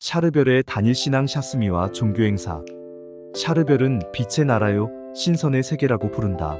샤르별의 단일신앙 샤스미와 종교행사. 샤르별은 빛의 나라요 신선의 세계라고 부른다.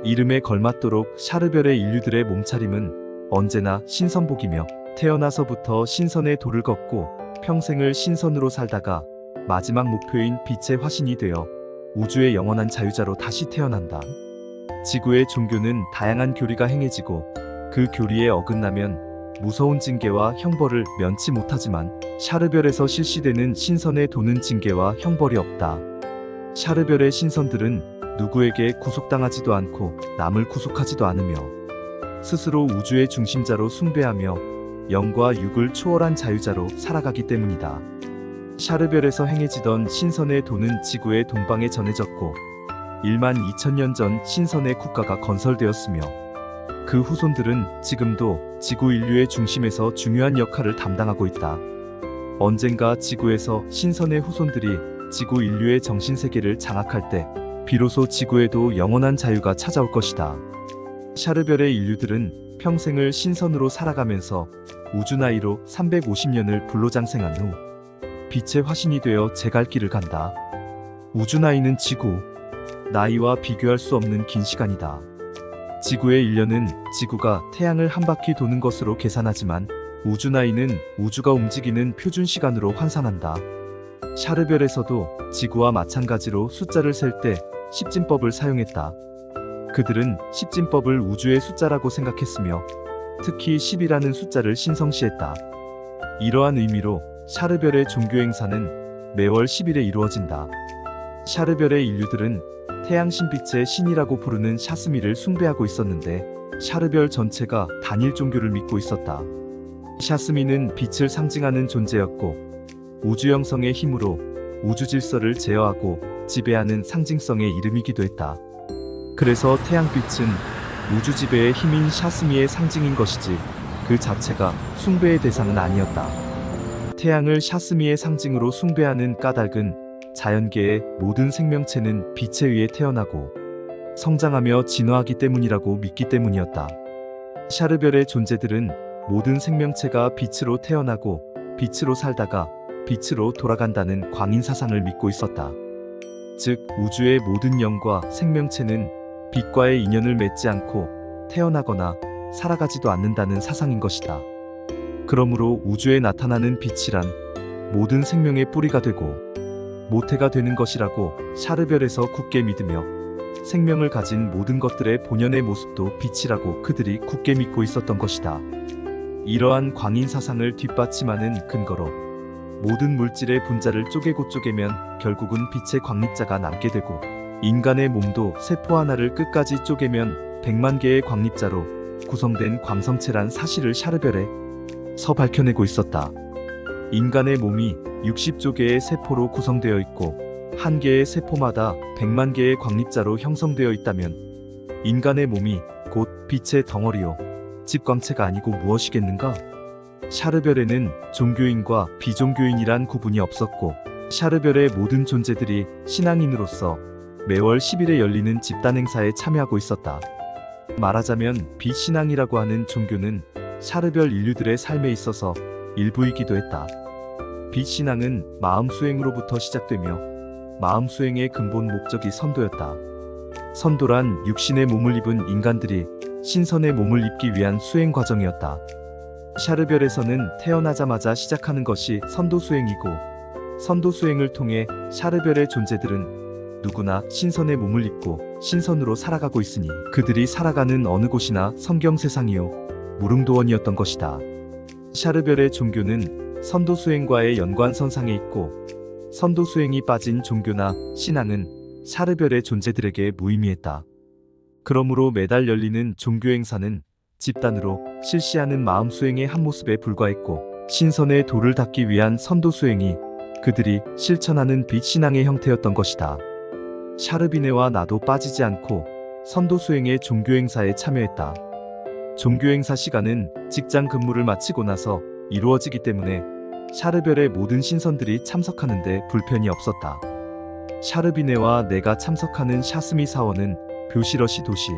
이름에 걸맞도록 샤르별의 인류들의 몸차림은 언제나 신선복이며 태어나서부터 신선의 도를 걷고 평생을 신선으로 살다가 마지막 목표인 빛의 화신이 되어 우주의 영원한 자유자로 다시 태어난다. 지구의 종교는 다양한 교리가 행해지고 그 교리에 어긋나면 무서운 징계와 형벌을 면치 못하지만 샤르별에서 실시되는 신선의 도는 징계와 형벌이 없다. 샤르별의 신선들은 누구에게 구속당하지도 않고 남을 구속하지도 않으며 스스로 우주의 중심자로 숭배하며 영과 육을 초월한 자유자로 살아가기 때문이다. 샤르별에서 행해지던 신선의 도는 지구의 동방에 전해졌고 1만 2천년 전 신선의 국가가 건설되었으며 그 후손들은 지금도 지구 인류의 중심에서 중요한 역할을 담당하고 있다. 언젠가 지구에서 신선의 후손들이 지구 인류의 정신세계를 장악할 때 비로소 지구에도 영원한 자유가 찾아올 것이다. 샤르별의 인류들은 평생을 신선으로 살아가면서 우주 나이로 350년을 불로장생한 후 빛의 화신이 되어 제 갈 길을 간다. 우주 나이는 지구 나이와 비교할 수 없는 긴 시간이다. 지구의 1년은 지구가 태양을 한 바퀴 도는 것으로 계산하지만 우주 나이는 우주가 움직이는 표준 시간으로 환산한다. 샤르별에서도 지구와 마찬가지로 숫자를 셀 때 십진법을 사용했다. 그들은 십진법을 우주의 숫자라고 생각했으며 특히 10이라는 숫자를 신성시했다. 이러한 의미로 샤르별의 종교 행사는 매월 10일에 이루어진다. 샤르별의 인류들은 태양 신빛의 신이라고 부르는 샤스미를 숭배하고 있었는데 샤르별 전체가 단일 종교를 믿고 있었다. 샤스미는 빛을 상징하는 존재였고 우주 형성의 힘으로 우주 질서를 제어하고 지배하는 상징성의 이름이기도 했다. 그래서 태양빛은 우주 지배의 힘인 샤스미의 상징인 것이지 그 자체가 숭배의 대상은 아니었다. 태양을 샤스미의 상징으로 숭배하는 까닭은 자연계의 모든 생명체는 빛에 의해 태어나고 성장하며 진화하기 때문이라고 믿기 때문이었다. 샤르별의 존재들은 모든 생명체가 빛으로 태어나고 빛으로 살다가 빛으로 돌아간다는 광인 사상을 믿고 있었다. 즉 우주의 모든 영과 생명체는 빛과의 인연을 맺지 않고 태어나거나 살아가지도 않는다는 사상인 것이다. 그러므로 우주에 나타나는 빛이란 모든 생명의 뿌리가 되고 모태가 되는 것이라고 샤르별에서 굳게 믿으며 생명을 가진 모든 것들의 본연의 모습도 빛이라고 그들이 굳게 믿고 있었던 것이다. 이러한 광인 사상을 뒷받침하는 근거로 모든 물질의 분자를 쪼개고 쪼개면 결국은 빛의 광립자가 남게 되고 인간의 몸도 세포 하나를 끝까지 쪼개면 100만 개의 광립자로 구성된 광성체란 사실을 샤르별에서 밝혀내고 있었다. 인간의 몸이 60조 개의 세포로 구성되어 있고 한 개의 세포마다 100만 개의 광립자로 형성되어 있다면 인간의 몸이 곧 빛의 덩어리요 집광체가 아니고 무엇이겠는가? 샤르별에는 종교인과 비종교인이란 구분이 없었고 샤르별의 모든 존재들이 신앙인으로서 매월 10일에 열리는 집단 행사에 참여하고 있었다. 말하자면 빛신앙이라고 하는 종교는 샤르별 인류들의 삶에 있어서 일부이기도 했다. 빛신앙은 마음 수행으로부터 시작되며 마음 수행의 근본 목적이 선도였다. 선도란 육신의 몸을 입은 인간들이 신선의 몸을 입기 위한 수행 과정이었다. 샤르별에서는 태어나자마자 시작하는 것이 선도 수행이고 선도 수행을 통해 샤르별의 존재들은 누구나 신선의 몸을 입고 신선으로 살아가고 있으니 그들이 살아가는 어느 곳이나 성경 세상이요 무릉도원이었던 것이다. 샤르별의 종교는 선도 수행과의 연관선상에 있고 선도 수행이 빠진 종교나 신앙은 샤르별의 존재들에게 무의미했다. 그러므로 매달 열리는 종교 행사는 집단으로 실시하는 마음 수행의 한 모습에 불과했고 신선의 도를 닦기 위한 선도 수행이 그들이 실천하는 빛 신앙의 형태였던 것이다. 샤르비네와 나도 빠지지 않고 선도 수행의 종교 행사에 참여했다. 종교 행사 시간은 직장 근무를 마치고 나서 이루어지기 때문에 샤르별의 모든 신선들이 참석하는데 불편이 없었다. 샤르비네와 내가 참석하는 샤스미 사원은 뷰시러시 도시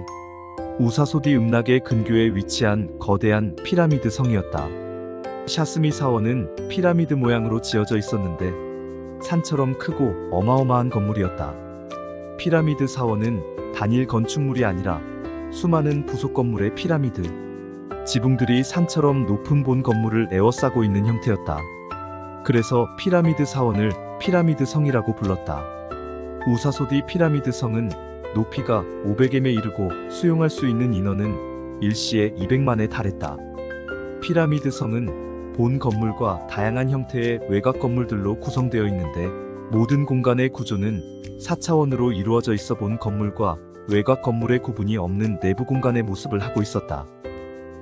우사소디 음락의 근교에 위치한 거대한 피라미드 성이었다. 샤스미 사원은 피라미드 모양으로 지어져 있었는데 산처럼 크고 어마어마한 건물이었다. 피라미드 사원은 단일 건축물이 아니라 수많은 부속 건물의 피라미드, 지붕들이 산처럼 높은 본 건물을 에워싸고 있는 형태였다. 그래서 피라미드 사원을 피라미드 성이라고 불렀다. 우사소디 피라미드 성은 높이가 500m에 이르고 수용할 수 있는 인원은 일시에 200만에 달했다. 피라미드 성은 본 건물과 다양한 형태의 외곽 건물들로 구성되어 있는데 모든 공간의 구조는 4차원으로 이루어져 있어 본 건물과 외곽 건물의 구분이 없는 내부 공간의 모습을 하고 있었다.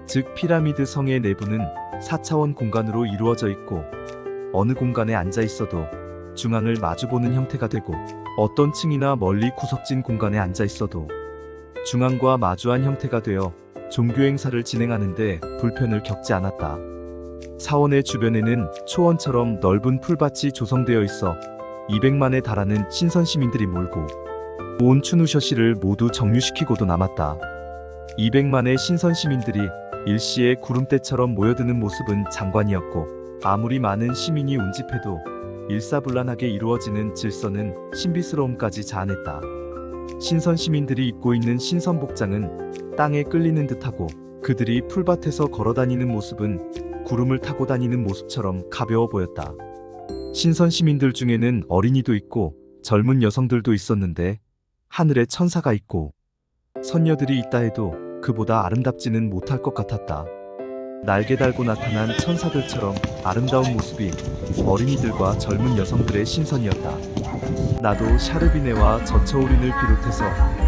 즉 피라미드 성의 내부는 4차원 공간으로 이루어져 있고 어느 공간에 앉아 있어도 중앙을 마주보는 형태가 되고 어떤 층이나 멀리 구석진 공간에 앉아 있어도 중앙과 마주한 형태가 되어 종교 행사를 진행하는데 불편을 겪지 않았다. 사원의 주변에는 초원처럼 넓은 풀밭이 조성되어 있어 200만에 달하는 신선 시민들이 몰고 온 추누셔시를 모두 정류시키고도 남았다. 200만의 신선 시민들이 일시에 구름대처럼 모여드는 모습은 장관이었고 아무리 많은 시민이 운집해도 일사불란하게 이루어지는 질서는 신비스러움까지 자아냈다. 신선 시민들이 입고 있는 신선 복장은 땅에 끌리는 듯하고 그들이 풀밭에서 걸어다니는 모습은 구름을 타고 다니는 모습처럼 가벼워 보였다. 신선 시민들 중에는 어린이도 있고 젊은 여성들도 있었는데 하늘에 천사가 있고 선녀들이 있다 해도 그보다 아름답지는 못할 것 같았다. 날개 달고 나타난 천사들처럼 아름다운 모습이 어린이들과 젊은 여성들의 신선이었다. 나도 샤르비네와 저처우린을 비롯해서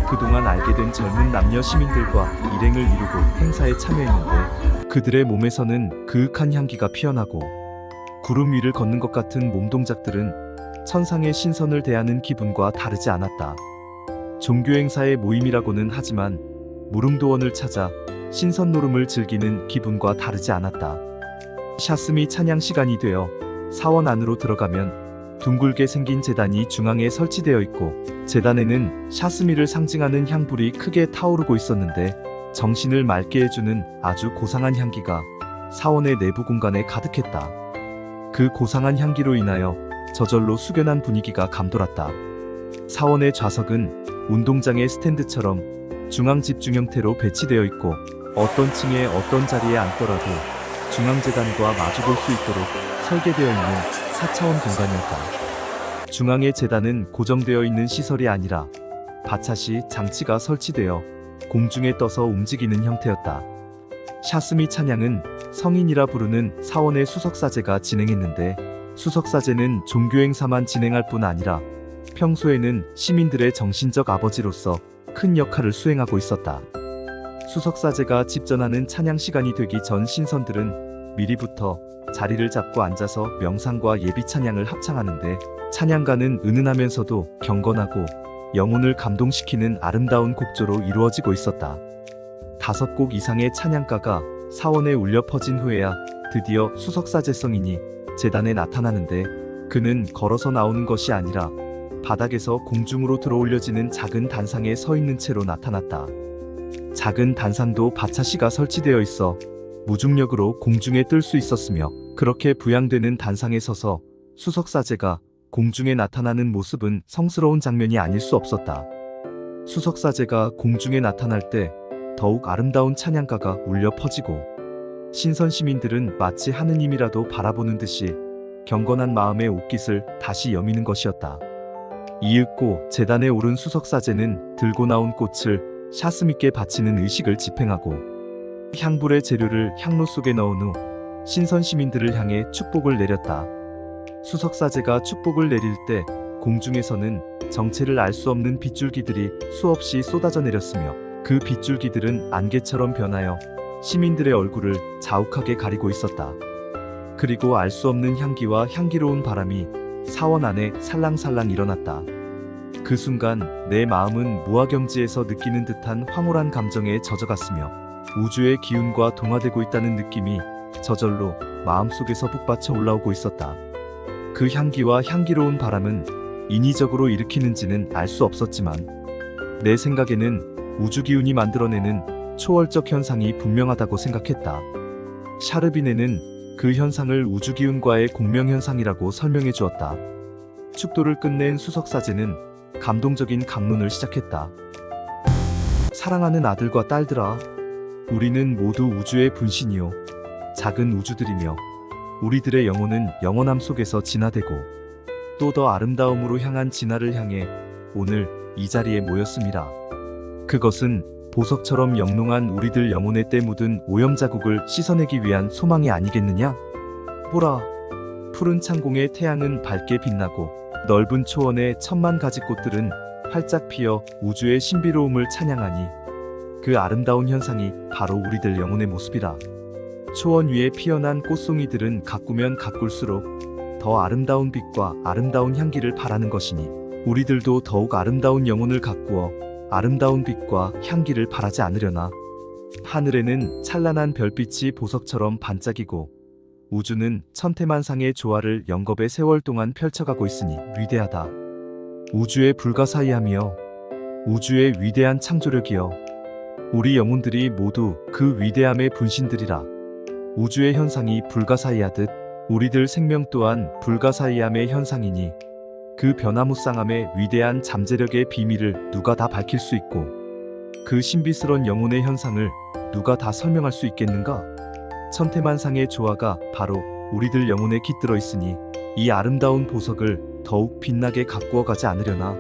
그동안 알게 된 젊은 남녀 시민들과 일행을 이루고 행사에 참여했는데 그들의 몸에서는 그윽한 향기가 피어나고 구름 위를 걷는 것 같은 몸동작들은 천상의 신선을 대하는 기분과 다르지 않았다. 종교 행사의 모임이라고는 하지만 무릉도원을 찾아 신선 노름을 즐기는 기분과 다르지 않았다. 샤스미 찬양 시간이 되어 사원 안으로 들어가면 둥글게 생긴 제단이 중앙에 설치되어 있고 제단에는 샤스미를 상징하는 향불이 크게 타오르고 있었는데 정신을 맑게 해주는 아주 고상한 향기가 사원의 내부 공간에 가득했다. 그 고상한 향기로 인하여 저절로 숙연한 분위기가 감돌았다. 사원의 좌석은 운동장의 스탠드처럼 중앙 집중 형태로 배치되어 있고 어떤 층에 어떤 자리에 앉더라도 중앙재단과 마주볼 수 있도록 설계되어 있는 4차원 공간이었다. 중앙의 재단은 고정되어 있는 시설이 아니라 바차시 장치가 설치되어 공중에 떠서 움직이는 형태였다. 샤스미 찬양은 성인이라 부르는 사원의 수석사제가 진행했는데 수석사제는 종교행사만 진행할 뿐 아니라 평소에는 시민들의 정신적 아버지로서 큰 역할을 수행하고 있었다. 수석사제가 집전하는 찬양 시간이 되기 전 신선들은 미리부터 자리를 잡고 앉아서 명상과 예비 찬양을 합창하는데 찬양가는 은은하면서도 경건하고 영혼을 감동시키는 아름다운 곡조로 이루어지고 있었다. 5곡 이상의 찬양가가 사원에 울려 퍼진 후에야 드디어 수석사제 성인이 제단에 나타나는데 그는 걸어서 나오는 것이 아니라 바닥에서 공중으로 들어올려지는 작은 단상에 서 있는 채로 나타났다. 작은 단상도 바차시가 설치되어 있어 무중력으로 공중에 뜰 수 있었으며 그렇게 부양되는 단상에 서서 수석사제가 공중에 나타나는 모습은 성스러운 장면이 아닐 수 없었다. 수석사제가 공중에 나타날 때 더욱 아름다운 찬양가가 울려 퍼지고 신선 시민들은 마치 하느님이라도 바라보는 듯이 경건한 마음의 옷깃을 다시 여미는 것이었다. 이윽고 제단에 오른 수석사제는 들고 나온 꽃을 샤스미께 바치는 의식을 집행하고 향불의 재료를 향로 속에 넣은 후 신선 시민들을 향해 축복을 내렸다. 수석사제가 축복을 내릴 때 공중에서는 정체를 알 수 없는 빗줄기들이 수없이 쏟아져 내렸으며 그 빗줄기들은 안개처럼 변하여 시민들의 얼굴을 자욱하게 가리고 있었다. 그리고 알 수 없는 향기와 향기로운 바람이 사원 안에 살랑살랑 일어났다. 그 순간 내 마음은 무화경지에서 느끼는 듯한 황홀한 감정에 젖어갔으며 우주의 기운과 동화되고 있다는 느낌이 저절로 마음속에서 북받쳐 올라오고 있었다. 그 향기와 향기로운 바람은 인위적으로 일으키는지는 알 수 없었지만 내 생각에는 우주 기운이 만들어내는 초월적 현상이 분명하다고 생각했다. 샤르비네는 그 현상을 우주기운과의 공명현상이라고 설명해 주었다. 축도를 끝낸 수석사제는 감동적인 강론을 시작했다. 사랑하는 아들과 딸들아, 우리는 모두 우주의 분신이요 작은 우주들이며 우리들의 영혼은 영원함 속에서 진화되고 또 더 아름다움으로 향한 진화를 향해 오늘 이 자리에 모였습니다. 그것은 보석처럼 영롱한 우리들 영혼의 때 묻은 오염 자국을 씻어내기 위한 소망이 아니겠느냐? 보라, 푸른 창공의 태양은 밝게 빛나고 넓은 초원의 천만 가지 꽃들은 활짝 피어 우주의 신비로움을 찬양하니 그 아름다운 현상이 바로 우리들 영혼의 모습이라. 초원 위에 피어난 꽃송이들은 가꾸면 가꿀수록 더 아름다운 빛과 아름다운 향기를 바라는 것이니 우리들도 더욱 아름다운 영혼을 가꾸어 아름다운 빛과 향기를 바라지 않으려나. 하늘에는 찬란한 별빛이 보석처럼 반짝이고 우주는 천태만상의 조화를 영겁의 세월 동안 펼쳐가고 있으니 위대하다. 우주의 불가사의하며 우주의 위대한 창조력이여, 우리 영혼들이 모두 그 위대함의 분신들이라. 우주의 현상이 불가사의하듯 우리들 생명 또한 불가사의함의 현상이니 그 변화무쌍함의 위대한 잠재력의 비밀을 누가 다 밝힐 수 있고 그 신비스런 영혼의 현상을 누가 다 설명할 수 있겠는가? 천태만상의 조화가 바로 우리들 영혼에 깃들어 있으니 이 아름다운 보석을 더욱 빛나게 가꾸어 가지 않으려나.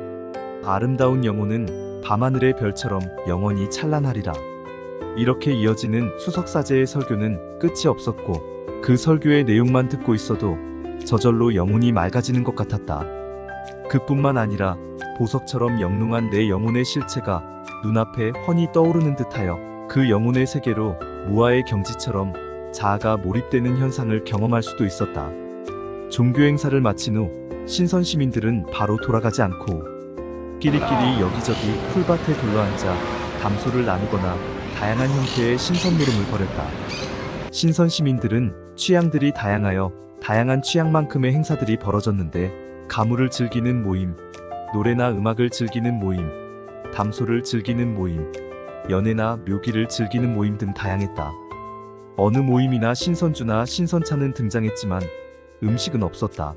아름다운 영혼은 밤하늘의 별처럼 영원히 찬란하리라. 이렇게 이어지는 수석사제의 설교는 끝이 없었고 그 설교의 내용만 듣고 있어도 저절로 영혼이 맑아지는 것 같았다. 그뿐만 아니라 보석처럼 영롱한 내 영혼의 실체가 눈앞에 훤히 떠오르는 듯하여 그 영혼의 세계로 무아의 경지처럼 자아가 몰입되는 현상을 경험할 수도 있었다. 종교 행사를 마친 후 신선 시민들은 바로 돌아가지 않고 끼리끼리 여기저기 풀밭에 둘러앉아 담소를 나누거나 다양한 형태의 신선 노름을 벌였다. 신선 시민들은 취향들이 다양하여 다양한 취향만큼의 행사들이 벌어졌는데 가물을 즐기는 모임, 노래나 음악을 즐기는 모임, 담소를 즐기는 모임, 연애나 묘기를 즐기는 모임 등 다양했다. 어느 모임이나 신선주나 신선차는 등장했지만 음식은 없었다.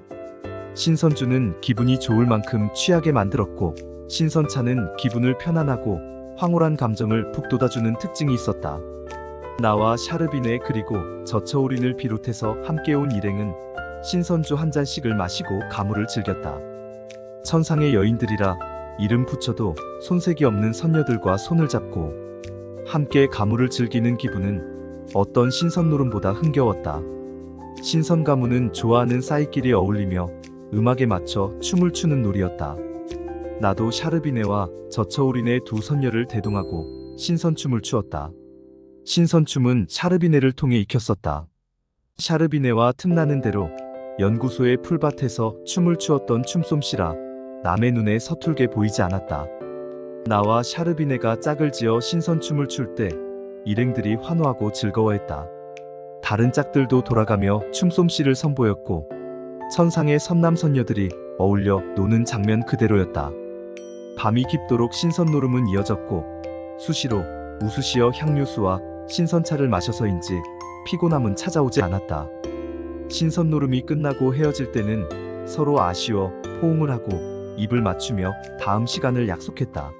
신선주는 기분이 좋을 만큼 취하게 만들었고 신선차는 기분을 편안하고 황홀한 감정을 북돋아주는 특징이 있었다. 나와 샤르비네 그리고 저처우린을 비롯해서 함께 온 일행은 신선주 한 잔씩을 마시고 가물을 즐겼다. 천상의 여인들이라 이름 붙여도 손색이 없는 선녀들과 손을 잡고 함께 가물을 즐기는 기분은 어떤 신선노름보다 흥겨웠다. 신선가무는 좋아하는 싸이끼리 어울리며 음악에 맞춰 춤을 추는 놀이였다. 나도 샤르비네와 저처우린의 두 선녀를 대동하고 신선춤을 추었다. 신선춤은 샤르비네를 통해 익혔었다. 샤르비네와 틈나는 대로 연구소의 풀밭에서 춤을 추었던 춤솜씨라 남의 눈에 서툴게 보이지 않았다. 나와 샤르비네가 짝을 지어 신선춤을 출 때 일행들이 환호하고 즐거워했다. 다른 짝들도 돌아가며 춤솜씨를 선보였고 천상의 선남선녀들이 어울려 노는 장면 그대로였다. 밤이 깊도록 신선노름은 이어졌고 수시로 우수시어 향료수와 신선차를 마셔서인지 피곤함은 찾아오지 않았다. 신선노름이 끝나고 헤어질 때는 서로 아쉬워 포옹을 하고 입을 맞추며 다음 시간을 약속했다.